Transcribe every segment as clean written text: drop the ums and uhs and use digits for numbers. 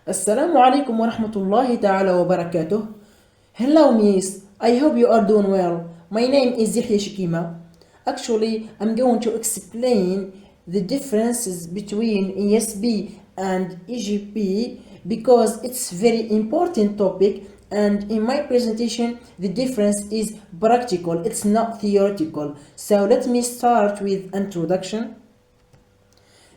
Assalamu alaikum wa rahmatullahi ta'ala wa barakatuh. Hello, Miss. I hope you are doing well. My name is Yahya Shikima. Actually, I'm going to explain the differences between ESB and EGP because it's very important topic, and in my presentation the difference is practical, it's not theoretical. So let me start with introduction.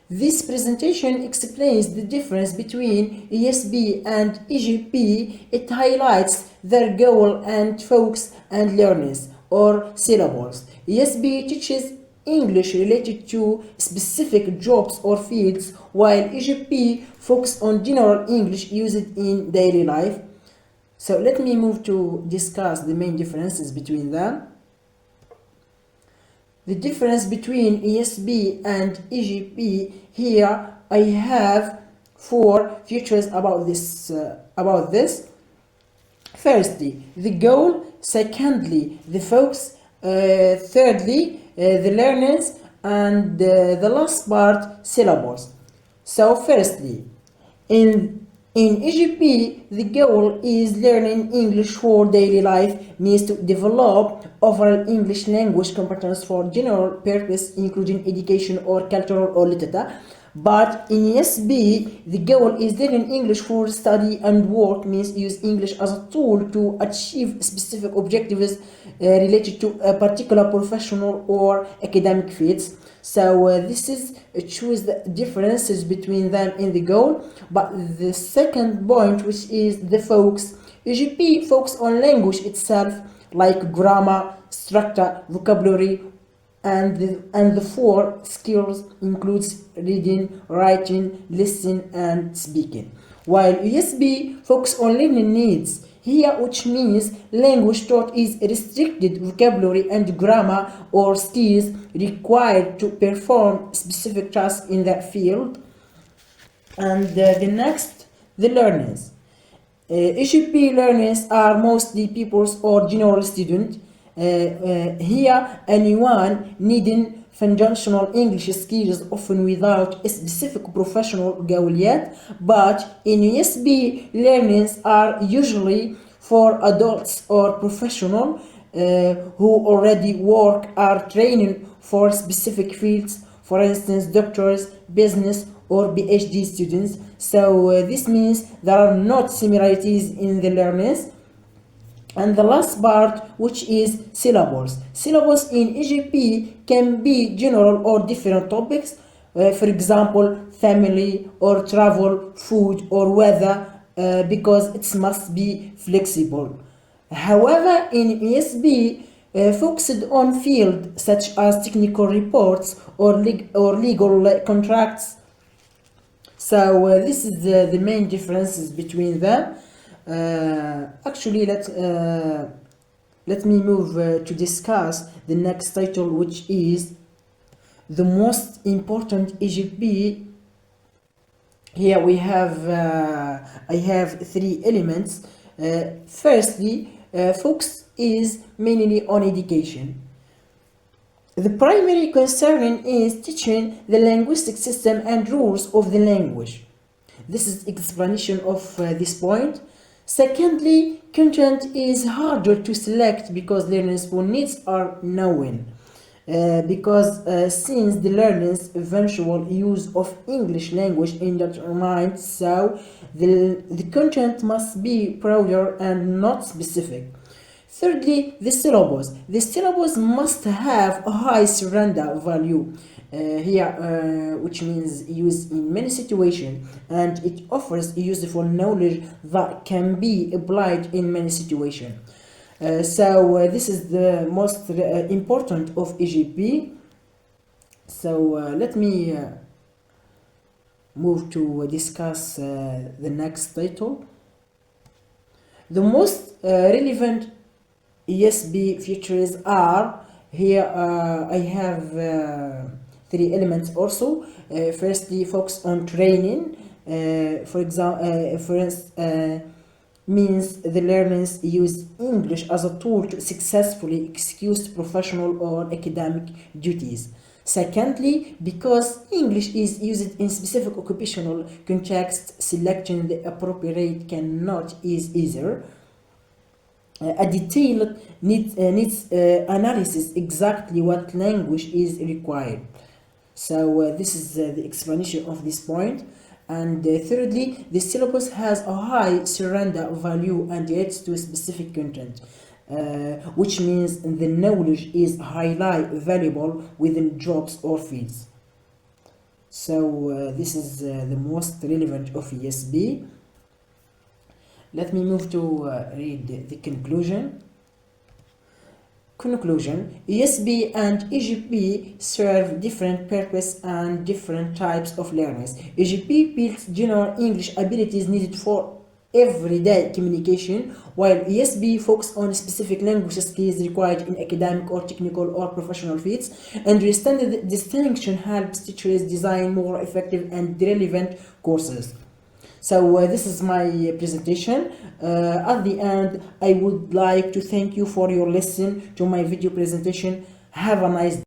This presentation explains the difference between ESB and EGP. It highlights their goal and focus and learners or syllables. ESB teaches English related to specific jobs or fields, while EGP focuses on general English used in daily life. So let me move to discuss the main differences between them. The difference between ESB and EGP, here I have four features about this. Firstly, the goal. Secondly, the focus. Thirdly, the learners, and the last part, syllables. So firstly, in EGP, the goal is learning English for daily life, means to develop overall English language competence for general purpose, including education or cultural or literature. But in ESB, the goal is learning English for study and work, means use English as a tool to achieve specific objectives related to a particular professional or academic fields. So this is choose the differences between them in the goal. But the second point, which is the focus, EGP focus on language itself, like grammar, structure, vocabulary, and the four skills includes reading, writing, listening, and speaking. While ESB focus on learning needs, here, which means language taught is restricted vocabulary and grammar or skills required to perform specific tasks in that field. And the next, the learners. EGP learners are mostly pupils or general students. Here, anyone needing foundational English skills, often without a specific professional goal yet. But in ESB, learners are usually for adults or professionals who already work or training for specific fields, for instance, doctors, business, or PhD students. So this means there are not similarities in the learners. And the last part, which is syllables. Syllables in EGP can be general or different topics, for example, family or travel, food or weather, because it must be flexible. However, in ESB, focused on fields such as technical reports or legal contracts. So this is the main differences between them. Actually, let me move to discuss the next title, which is the most important EGP. Here we have I have three elements. Firstly, focus is mainly on education. The primary concern is teaching the linguistic system and rules of the language. This is explanation of this point. Secondly, content is harder to select because learners' own needs are known. Because since the learner's eventual use of English language in determined, so the content must be broader and not specific. Thirdly, the syllabus. The syllabus must have a high surrender value which means used in many situations, and it offers useful knowledge that can be applied in many situations. So this is the most important of EGP. So let me move to discuss the next title. The most relevant ESB features are here. I have three elements also. Firstly, focus on training. For example, means the learners use English as a tool to successfully execute professional or academic duties. Secondly, because English is used in specific occupational context, selecting the appropriate cannot is easier. A detailed needs analysis exactly what language is required. So this is the explanation of this point. And thirdly, the syllabus has a high surrender value and relates to specific content, which means the knowledge is highly valuable within jobs or fields. So this is the most relevant of ESB. Let me move to read the conclusion. Conclusion: ESB and EGP serve different purposes and different types of learners. EGP builds general English abilities needed for everyday communication, while ESB focuses on specific language skills required in academic or technical or professional fields. Understanding the distinction helps teachers design more effective and relevant courses. So this is my presentation. At the end, I would like to thank you for your listen to my video presentation. Have a nice day.